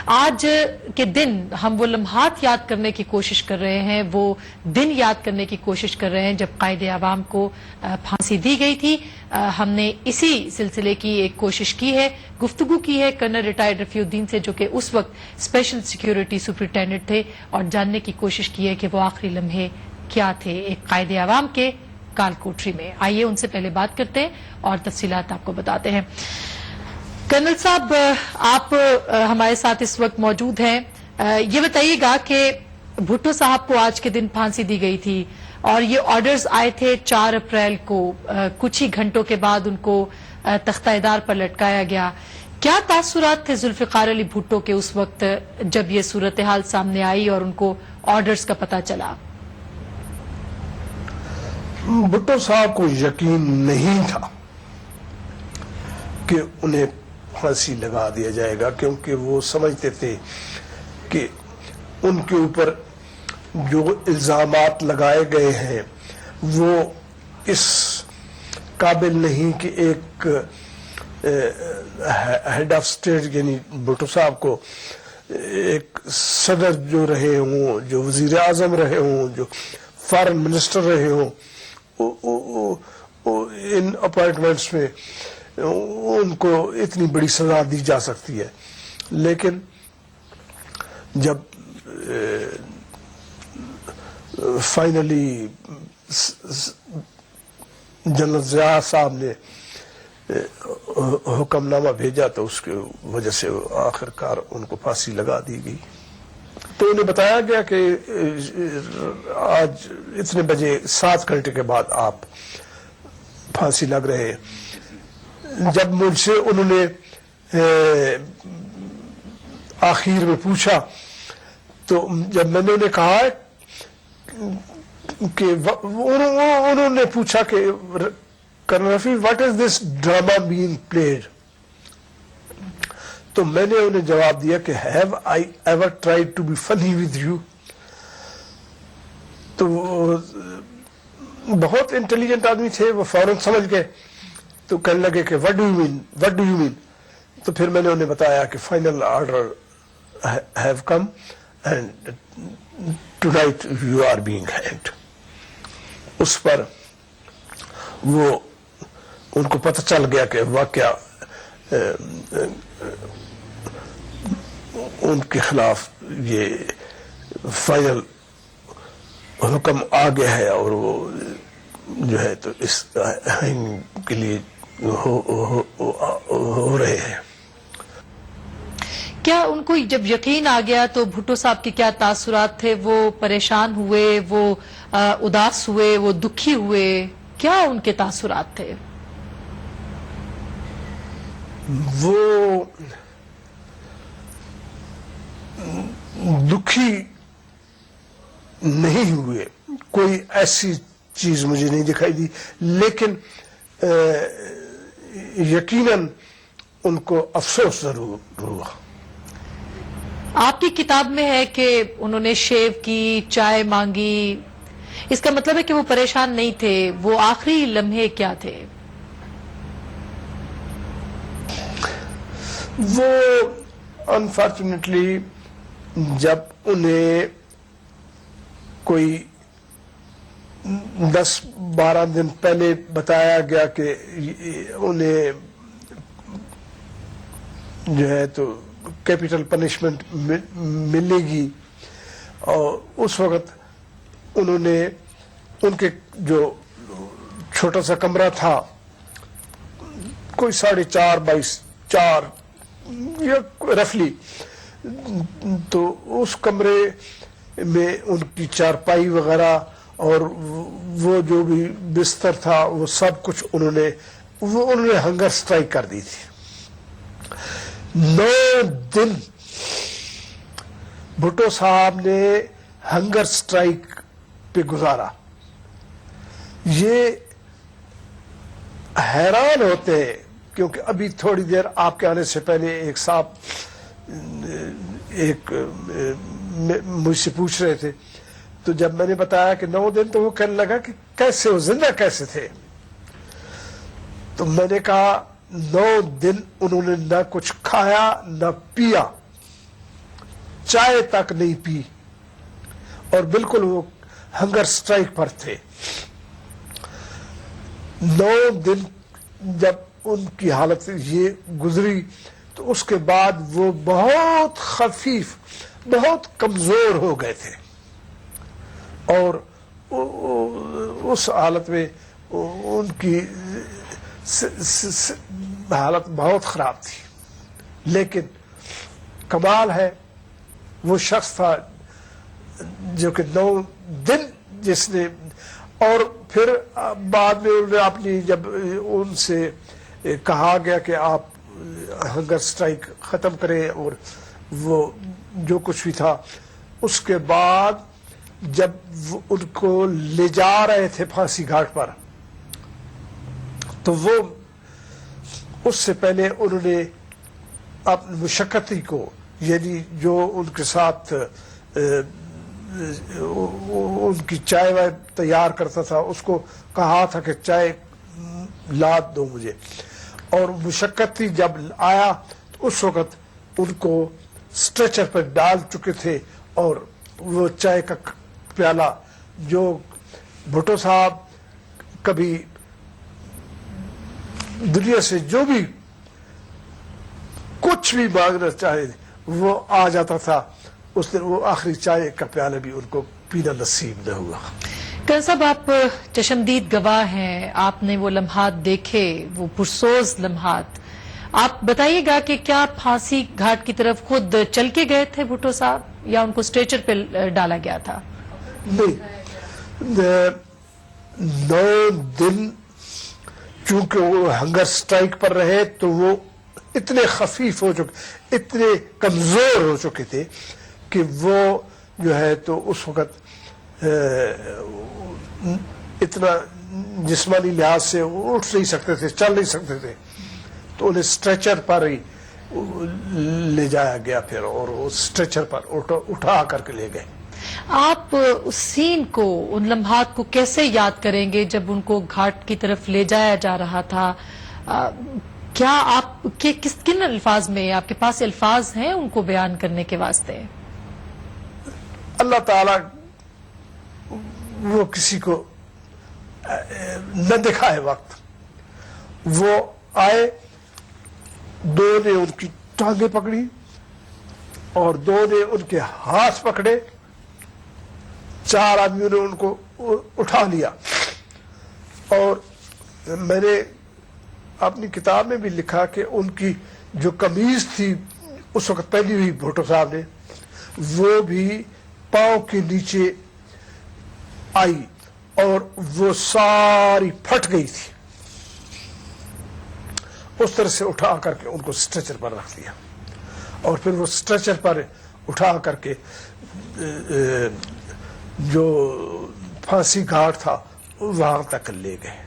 آج کے دن ہم وہ لمحات یاد کرنے کی کوشش کر رہے ہیں، وہ دن یاد کرنے کی کوشش کر رہے ہیں جب قائد اعوام کو پھانسی دی گئی تھی۔ ہم نے اسی سلسلے کی ایک کوشش کی ہے، گفتگو کی ہے کرنل ریٹائرڈ رفیع الدین سے، جو کہ اس وقت اسپیشل سیکیورٹی سپرنٹینڈنٹ تھے، اور جاننے کی کوشش کی ہے کہ وہ آخری لمحے کیا تھے ایک قائد اعوام کے کال کوٹری میں۔ آئیے ان سے پہلے بات کرتے ہیں اور تفصیلات آپ کو بتاتے ہیں۔ کرنل صاحب، آپ ہمارے ساتھ اس وقت موجود ہیں، یہ بتائیے گا کہ بھٹو صاحب کو آج کے دن پھانسی دی گئی تھی اور یہ آرڈرز آئے تھے 4 اپریل کو، کچھ ہی گھنٹوں کے بعد ان کو تختہ ادار پر لٹکایا گیا۔ کیا تاثرات تھے ذوالفقار علی بھٹو کے اس وقت جب یہ صورتحال سامنے آئی اور ان کو آرڈرز کا پتہ چلا؟ بھٹو صاحب کو یقین نہیں تھا کہ انہیں پھانسی لگا دیا جائے گا، کیونکہ وہ سمجھتے تھے کہ ان کے اوپر جو الزامات لگائے گئے ہیں وہ اس قابل نہیں کہ ایک ہیڈ آف اسٹیٹ یعنی بھٹو صاحب کو ایک صدر جو رہے ہوں، جو وزیر اعظم رہے ہوں، جو فارن منسٹر رہے ہوں، ان اپائنٹمنٹس میں ان کو اتنی بڑی سزا دی جا سکتی ہے۔ لیکن جب فائنلی جنرل ضیاء صاحب نے حکم نامہ بھیجا تو اس کی وجہ سے آخر کار ان کو پھانسی لگا دی گئی۔ تو انہیں بتایا گیا کہ آج اتنے بجے 7 گھنٹے کے بعد آپ پھانسی لگ رہے ہیں۔ جب مجھ سے انہوں نے آخر میں پوچھا تو جب میں نے انہیں کہا کہ انہوں نے پوچھا کہ colonel Rafi what is this drama being played, تو میں نے انہیں جواب دیا کہ have I ever tried to be funny with you? تو بہت انٹیلیجنٹ آدمی تھے، وہ فوراً سمجھ گئے، تو کہنے لگے کہ what do you mean, what do you mean? تو پھر میں نے انہیں بتایا کہ final order have come and tonight you are being hanged. اس پر وہ ان کو پتہ چل گیا کہ واقعہ ان کے خلاف یہ فائنل حکم آ گیا ہے اور وہ جو ہے تو اس کے لیے ہو رہے ہیں۔ کیا ان کو جب یقین آ گیا تو بھٹو صاحب کے کیا تاثرات تھے؟ وہ پریشان ہوئے، وہ اداس ہوئے، وہ دکھی ہوئے؟ کیا ان کے تاثرات تھے؟ وہ دکھی نہیں ہوئے، کوئی ایسی چیز مجھے نہیں دکھائی دی، لیکن یقیناً ان کو افسوس ضرور ہوا۔ آپ کی کتاب میں ہے کہ انہوں نے شیو کی، چائے مانگی، اس کا مطلب ہے کہ وہ پریشان نہیں تھے۔ وہ آخری لمحے کیا تھے؟ وہ انفارچونیٹلی جب انہیں کوئی 10-12 دن پہلے بتایا گیا کہ انہیں جو ہے تو کیپٹل پنشمنٹ ملے گی، اور اس وقت انہوں نے ان کے جو چھوٹا سا کمرہ تھا کوئی 4.5 بائی 4 یا رفلی، تو اس کمرے میں ان کی چارپائی وغیرہ اور وہ جو بھی بستر تھا وہ سب کچھ انہوں نے ہنگر سٹرائک کر دی تھی۔ 9 دن بھٹو صاحب نے ہنگر سٹرائک پہ گزارا۔ یہ حیران ہوتے ہیں کیونکہ ابھی تھوڑی دیر آپ کے آنے سے پہلے ایک صاحب مجھ سے پوچھ رہے تھے، تو جب میں نے بتایا کہ 9 دن تو وہ کہنے لگا کہ کیسے وہ زندہ کیسے تھے؟ تو میں نے کہا 9 دن انہوں نے نہ کچھ کھایا نہ پیا، چائے تک نہیں پی اور بالکل وہ ہنگر سٹرائک پر تھے. 9 دن جب ان کی حالت یہ گزری تو اس کے بعد وہ بہت خفیف بہت کمزور ہو گئے تھے اور اس حالت میں ان کی حالت بہت خراب تھی. لیکن کمال ہے وہ شخص تھا جو کہ 9 دن جس نے اور پھر بعد میں انہوں نے اپنی جب ان سے کہا گیا کہ آپ ہنگر سٹرائک ختم کریں اور وہ جو کچھ بھی تھا اس کے بعد جب ان کو لے جا رہے تھے پھانسی گھاٹ پر تو وہ اس سے پہلے انہوں نے اپنی مشقتی کو یعنی جو ان کے ساتھ ان کی چائے وائے تیار کرتا تھا اس کو کہا تھا کہ چائے لاد دو مجھے اور مشقتی جب آیا تو اس وقت ان کو سٹریچر پر ڈال چکے تھے اور وہ چائے کا پیالہ جو بھٹو صاحب کبھی دنیا سے جو بھی کچھ بھی مانگنا چاہے وہ آ جاتا تھا. اس دن وہ آخری چائے کا پیالہ بھی ان کو پینا نصیب نہ ہوا. کل صاحب آپ چشمدید گواہ ہیں, آپ نے وہ لمحات دیکھے, وہ پرسوز لمحات. آپ بتائیے گا کہ کیا پھانسی گھاٹ کی طرف خود چل کے گئے تھے بھٹو صاحب یا ان کو اسٹریچر پہ ڈالا گیا تھا؟ نہیں, 9 دن چونکہ وہ ہنگر سٹرائک پر رہے تو وہ اتنے خفیف ہو چکے اتنے کمزور ہو چکے تھے کہ وہ جو ہے تو اس وقت اتنا جسمانی لحاظ سے اٹھ نہیں سکتے تھے, چل نہیں سکتے تھے, تو انہیں سٹریچر پر ہی لے جایا گیا پھر اور اس سٹریچر پر اٹھا کر کے لے گئے. آپ اس سین کو, ان لمحات کو کیسے یاد کریں گے جب ان کو گھاٹ کی طرف لے جایا جا رہا تھا؟ کیا آپ کے کن الفاظ میں, آپ کے پاس الفاظ ہیں ان کو بیان کرنے کے واسطے؟ اللہ تعالی وہ کسی کو نہ دکھائے وقت. وہ آئے, 2 نے ان کی ٹانگیں پکڑی اور 2 نے ان کے ہاتھ پکڑے, 4 آدمیوں نے ان کو اٹھا لیا. اور میں نے اپنی کتاب میں بھی لکھا کہ ان کی جو قمیض تھی اس وقت پہنی ہوئی بھٹو صاحب نے وہ بھی پاؤں کے نیچے آئی اور وہ ساری پھٹ گئی تھی. اس طرح سے اٹھا کر کے ان کو سٹریچر پر رکھ دیا اور پھر وہ سٹریچر پر اٹھا کر کے جو پھانسی گھاٹ تھا وہاں تک لے گئے.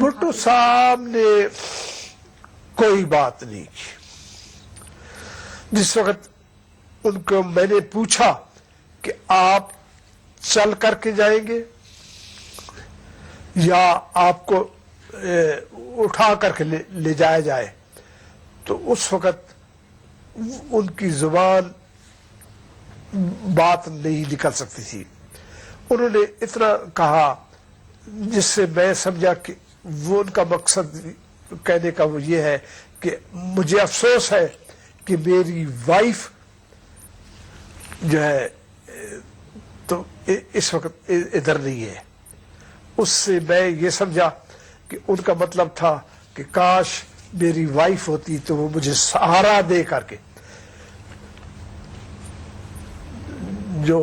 بھٹو صاحب نے کوئی بات نہیں کی. جس وقت ان کو میں نے پوچھا کہ آپ چل کر کے جائیں گے یا آپ کو اٹھا کر کے لے جایا جائے, تو اس وقت ان کی زبان بات نہیں نکل سکتی تھی. انہوں نے اتنا کہا جس سے میں سمجھا کہ وہ ان کا مقصد کہنے کا وہ یہ ہے کہ مجھے افسوس ہے کہ میری وائف جو ہے تو اس وقت ادھر نہیں ہے. اس سے میں یہ سمجھا کہ ان کا مطلب تھا کہ کاش میری وائف ہوتی تو وہ مجھے سہارا دے کر کے جو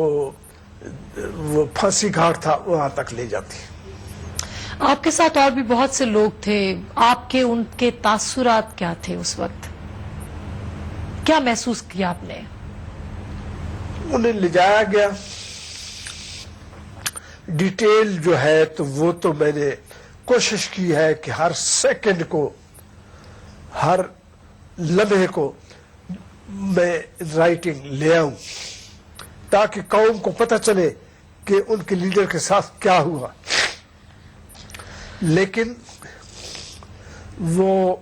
وہ پھانسی گھاٹ تھا وہاں تک لے جاتی. آپ کے ساتھ اور بھی بہت سے لوگ تھے, آپ کے ان کے تاثرات کیا تھے اس وقت؟ کیا محسوس کیا آپ نے؟ انہیں لے جایا گیا, ڈیٹیل جو ہے تو وہ تو میں نے کوشش کی ہے کہ ہر سیکنڈ کو ہر لمحے کو میں رائٹنگ لے آؤں تاکہ قوم کو پتہ چلے کہ ان کے لیڈر کے ساتھ کیا ہوا. لیکن وہ